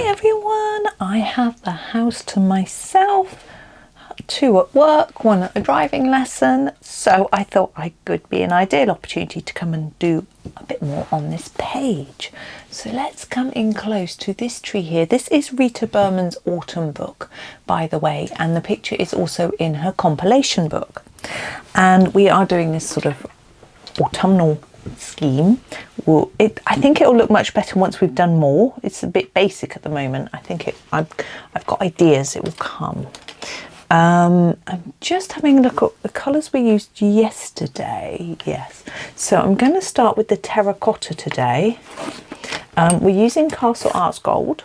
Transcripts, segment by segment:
Hi everyone, I have the house to myself, 2 at work, 1 at a driving lesson, so I thought I could be an ideal opportunity to come and do a bit more on this page. So let's come in close to this tree here. This is Rita Berman's autumn book, by the way, and the picture is also in her compilation book. And we are doing this sort of autumnal scheme. Well, I think it will look much better once we've done more. It's a bit basic at the moment. I think I've got ideas. It will come. I'm just having a look at the colours we used yesterday. Yes, so I'm going to start with the terracotta today. We're using Castle Arts Gold.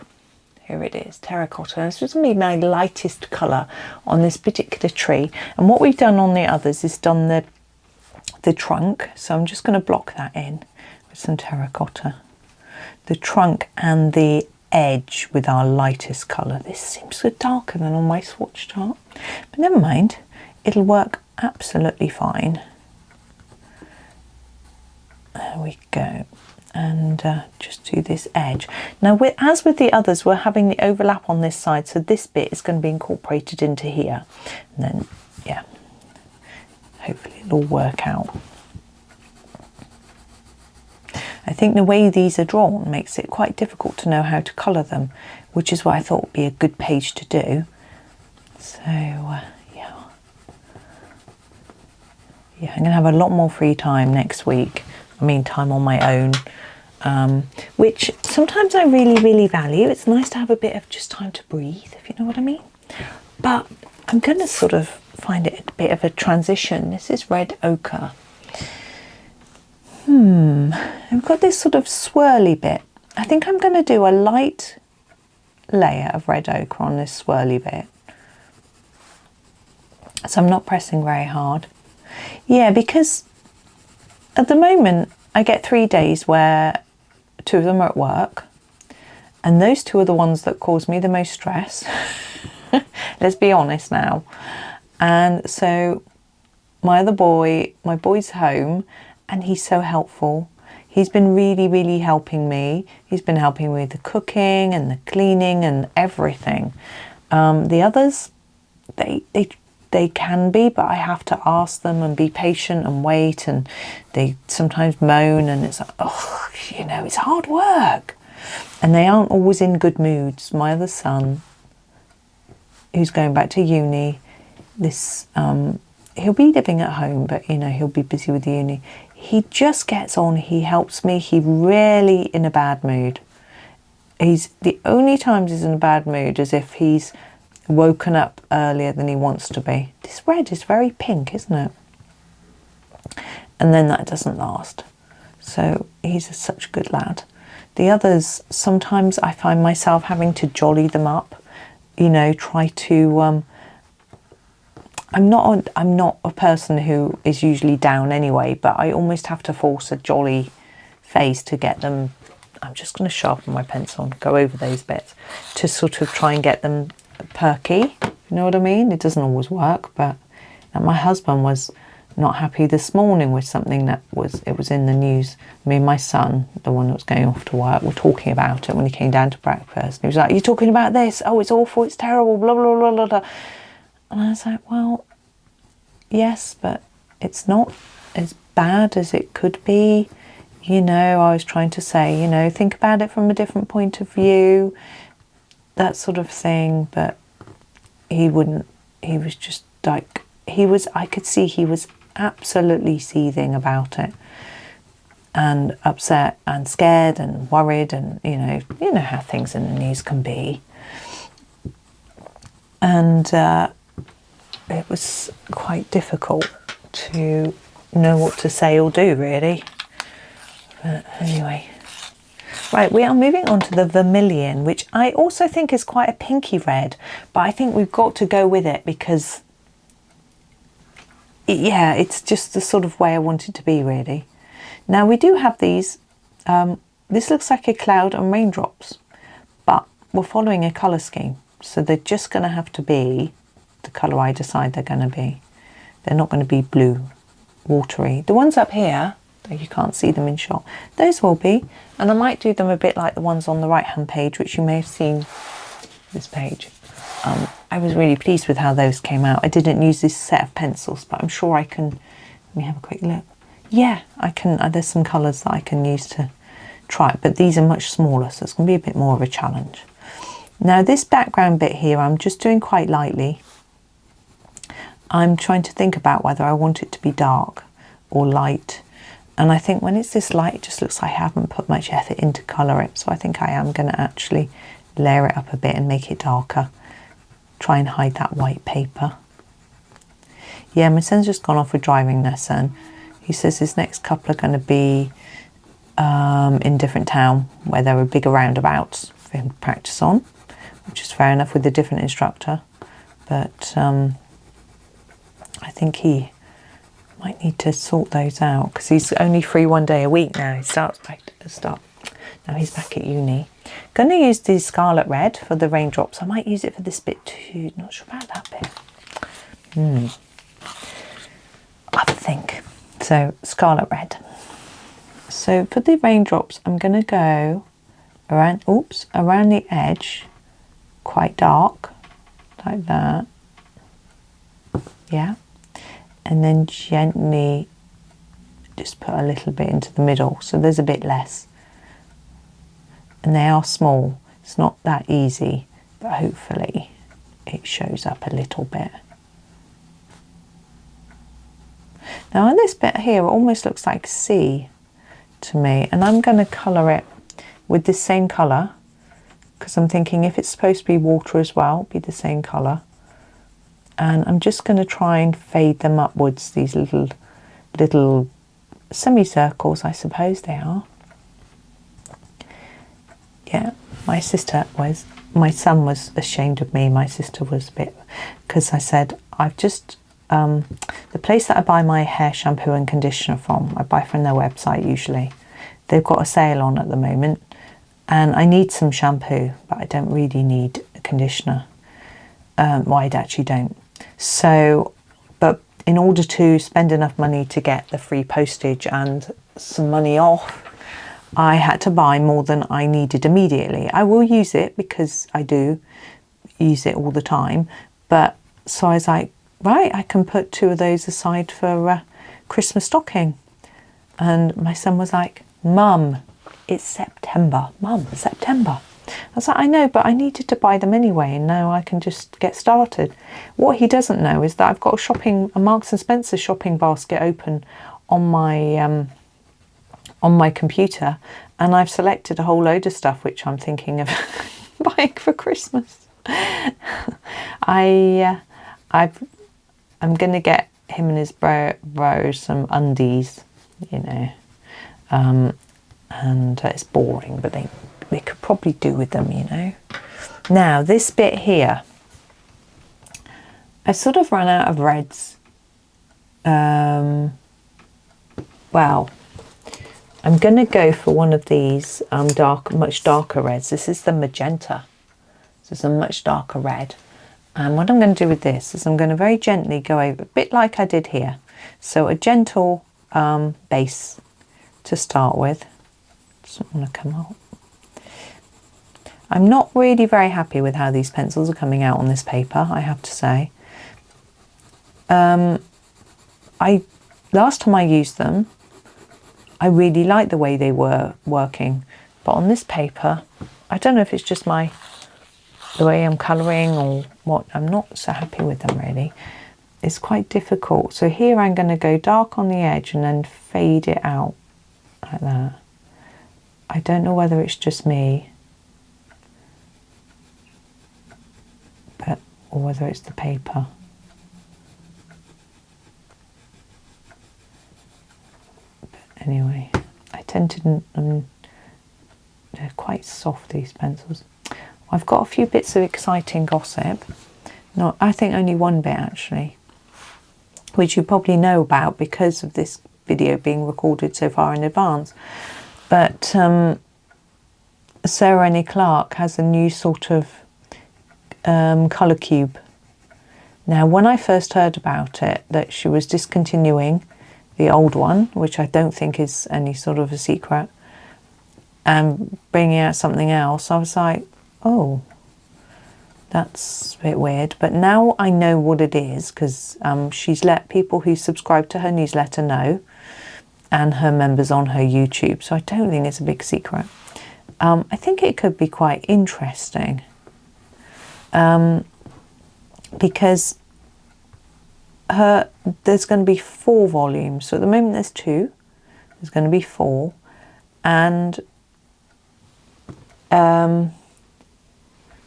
Here it is, terracotta. This was going to be my lightest colour on this particular tree. And what we've done on the others is done the trunk, so I'm just going to block that in with some terracotta. The trunk and the edge with our lightest colour. This seems so darker than on my swatch chart, but never mind, it'll work absolutely fine. There we go. And just do this edge. Now, as with the others, we're having the overlap on this side, so this bit is going to be incorporated into here. And then, yeah, hopefully it'll work out. I think the way these are drawn makes it quite difficult to know how to colour them, which is why I thought would be a good page to do. So, yeah, I'm going to have a lot more free time next week. I mean, time on my own, which sometimes I really, really value. It's nice to have a bit of just time to breathe, if you know what I mean. But I'm going to sort of find it a bit of a transition. This is red ochre. I've got this sort of swirly bit. I think I'm going to do a light layer of red ochre on this swirly bit. So I'm not pressing very hard. Yeah, because at the moment I get 3 days where 2 of them are at work, and those 2 are the ones that cause me the most stress. Let's be honest now. And so my boy's home, and he's so helpful. He's been really, really helping me. He's been helping me with the cooking and the cleaning and everything. The others, they can be, but I have to ask them and be patient and wait, and they sometimes moan, and it's like, oh, you know, it's hard work. And they aren't always in good moods. My other son, who's going back to uni, he'll be living at home, but you know, he'll be busy with uni. He just gets on, he helps me. He rarely in a bad mood. He's the only times he's in a bad mood is if he's woken up earlier than he wants to be. This red is very pink, isn't it? And then that doesn't last. So he's such a good lad. The others, sometimes I find myself having to jolly them up, you know, try to I'm not a person who is usually down anyway, but I almost have to force a jolly face to get them. I'm just going to sharpen my pencil and go over those bits to sort of try and get them perky. You know what I mean? It doesn't always work, but my husband was not happy this morning with something that was in the news. Me and my son, the one that was going off to work, were talking about it when he came down to breakfast. He was like, "You're talking about this? Oh, it's awful, it's terrible, blah, blah, blah, blah, blah." And I was like, well, yes, but it's not as bad as it could be. You know, I was trying to say, you know, think about it from a different point of view, that sort of thing. But he wouldn't. He was just like, I could see he was absolutely seething about it, and upset and scared and worried, and you know how things in the news can be. And it was quite difficult to know what to say or do, really. But anyway, right, we are moving on to the vermilion, which I also think is quite a pinky red, but I think we've got to go with it because, yeah, it's just the sort of way I want it to be, really. Now, we do have these. This looks like a cloud and raindrops, but we're following a colour scheme, so they're just going to have to be the colour I decide they're going to be. They're not going to be blue, watery. The ones up here though you can't see them in shot. Those will be, and I might do them a bit like the ones on the right hand page, which you may have seen this page. I was really pleased with how those came out. I didn't use this set of pencils, but I'm sure I can. Let me have a quick look. Yeah, I can. There's some colours that I can use to try it, but these are much smaller, so it's going to be a bit more of a challenge. Now this background bit here, I'm just doing quite lightly. I'm trying to think about whether I want it to be dark or light, and I think when it's this light, it just looks like I haven't put much effort into colour it, so I think I am going to actually layer it up a bit and make it darker. Try and hide that white paper. Yeah, my son's just gone off with driving lesson. He says his next couple are going to be in different town where there are bigger roundabouts for him to practice on, which is fair enough with a different instructor, but I think he might need to sort those out because he's only free 1 day a week now. He starts back at the start. Now he's back at uni. Going to use the scarlet red for the raindrops. I might use it for this bit too. Not sure about that bit. I have to think. So scarlet red. So for the raindrops, I'm going to go around the edge, quite dark, like that. Yeah. And then gently just put a little bit into the middle, so there's a bit less. And they are small. It's not that easy, but hopefully it shows up a little bit. Now on this bit here, it almost looks like sea to me, and I'm going to colour it with this same colour because I'm thinking if it's supposed to be water as well, be the same colour. And I'm just going to try and fade them upwards, these little semicircles, I suppose they are. Yeah, my son was ashamed of me. My sister was a bit, because I said, I've just, the place that I buy my hair shampoo and conditioner from, I buy from their website usually. They've got a sale on at the moment, and I need some shampoo, but I don't really need a conditioner. Well, I actually don't. So, but in order to spend enough money to get the free postage and some money off, I had to buy more than I needed immediately. I will use it because I do use it all the time. But so I was like, right, I can put 2 of those aside for Christmas stocking. And my son was like, Mum, it's September. Mum, September. I was like, I know, but I needed to buy them anyway, and now I can just get started. What he doesn't know is that I've got a Marks and Spencer shopping basket open on my computer, and I've selected a whole load of stuff which I'm thinking of buying for Christmas. I'm going to get him and his bro some undies, you know, and it's boring, but they could probably do with them, you know. Now this bit here, I sort of run out of reds. Well, I'm going to go for one of these much darker reds. This is the magenta. This is a much darker red. And what I'm going to do with this is I'm going to very gently go over, a bit like I did here. So a gentle base to start with. Doesn't want to come out. I'm not really very happy with how these pencils are coming out on this paper, I have to say. Last time I used them, I really liked the way they were working, but on this paper, I don't know if it's just the way I'm colouring or what, I'm not so happy with them really. It's quite difficult. So here I'm going to go dark on the edge and then fade it out like that. I don't know whether it's just me, or whether it's the paper. But anyway, I tend to, they're quite soft, these pencils. I've got a few bits of exciting gossip. No, I think only one bit actually, which you probably know about because of this video being recorded so far in advance. But Sarah Annie Clark has a new sort of colour cube. Now when I first heard about it, that she was discontinuing the old one, which I don't think is any sort of a secret, and bringing out something else, I was like, oh, that's a bit weird. But now I know what it is, because she's let people who subscribe to her newsletter know, and her members on her YouTube, so I don't think it's a big secret. I think it could be quite interesting, because there's going to be 4 volumes. So at the moment there's 2, there's going to be 4, and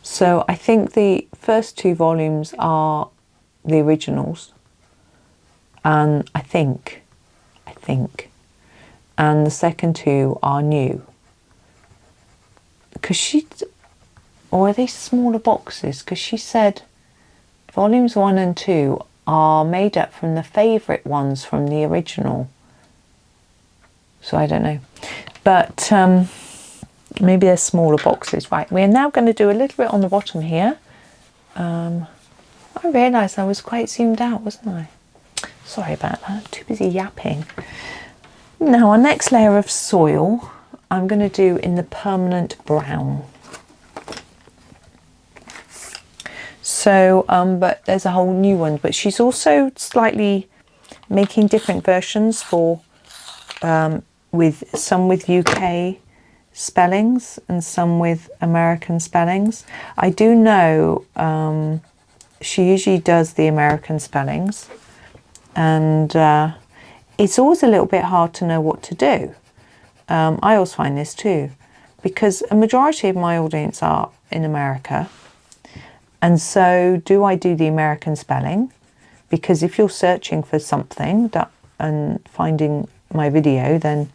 so I think the first 2 volumes are the originals, and I think, and the second 2 are new. Because or are they smaller boxes? Because she said volumes 1 and 2 are made up from the favourite ones from the original. So I don't know. But maybe they're smaller boxes. Right, we're now going to do a little bit on the bottom here. I realised I was quite zoomed out, wasn't I? Sorry about that, too busy yapping. Now our next layer of soil I'm going to do in the permanent brown. So, but there's a whole new one, but she's also slightly making different versions for, with some with UK spellings and some with American spellings. I do know she usually does the American spellings, and it's always a little bit hard to know what to do. I always find this too, because a majority of my audience are in America, and so do I do the American spelling? Because if you're searching for something and finding my video, then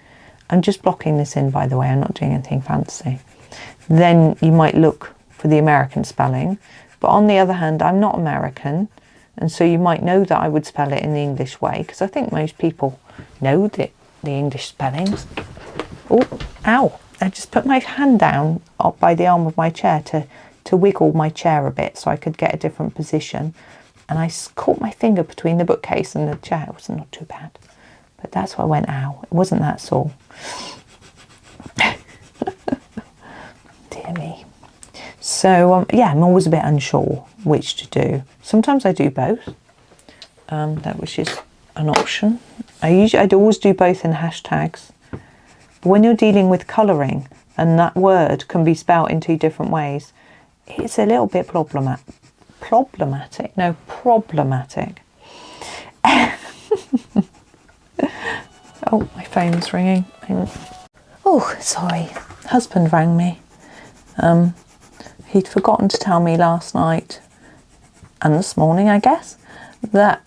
I'm just blocking this in, by the way, I'm not doing anything fancy. Then you might look for the American spelling, but on the other hand, I'm not American, and so you might know that I would spell it in the English way, because I think most people know the English spellings. Oh, ow, I just put my hand down up by the arm of my chair to wiggle my chair a bit so I could get a different position, and I caught my finger between the bookcase and the chair. It was not too bad, but that's why I went ow. It wasn't that sore. Dear me. So yeah, I'm always a bit unsure which to do. Sometimes I do both, which is an option. I'd always do both in hashtags. But when you're dealing with colouring and that word can be spelt in 2 different ways, it's a little bit problematic. No, problematic. Oh, my phone's ringing. Oh, sorry. Husband rang me. He'd forgotten to tell me last night and this morning, I guess, that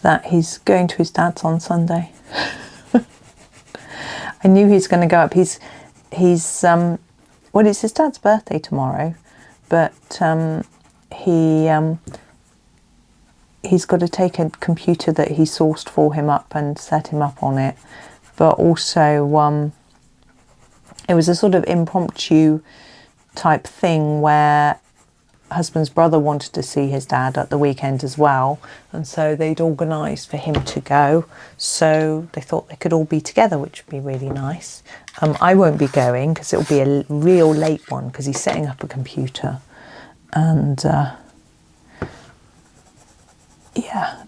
that he's going to his dad's on Sunday. I knew he's going to go up. He's well, it's his dad's birthday tomorrow, but he's got to take a computer that he sourced for him up and set him up on it. But also, it was a sort of impromptu type thing where husband's brother wanted to see his dad at the weekend as well, and so they'd organised for him to go, so they thought they could all be together, which would be really nice. I won't be going because it'll be a real late one, because he's setting up a computer, and yeah,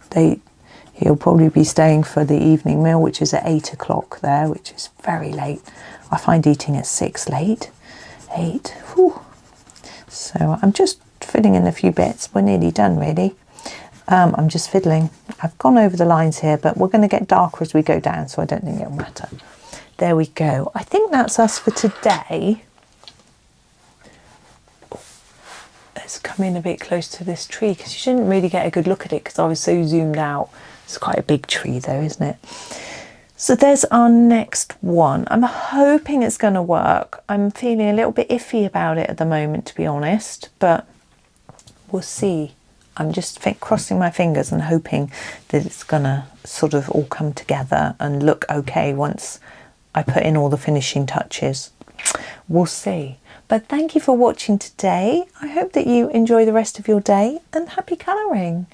he'll probably be staying for the evening meal, which is at 8 o'clock there, which is very late. I find eating at 6 late. 8, whew. So I'm just filling in a few bits. We're nearly done, really. I'm just fiddling. I've gone over the lines here, but we're going to get darker as we go down, so I don't think it'll matter. There we go. I think that's us for today. Let's come in a bit close to this tree, because you shouldn't really get a good look at it because I was so zoomed out. It's quite a big tree though, isn't it? So there's our next one. I'm hoping it's going to work. I'm feeling a little bit iffy about it at the moment, to be honest, but we'll see. I'm just crossing my fingers and hoping that it's going to sort of all come together and look okay once I put in all the finishing touches. We'll see. But thank you for watching today. I hope that you enjoy the rest of your day, and happy colouring.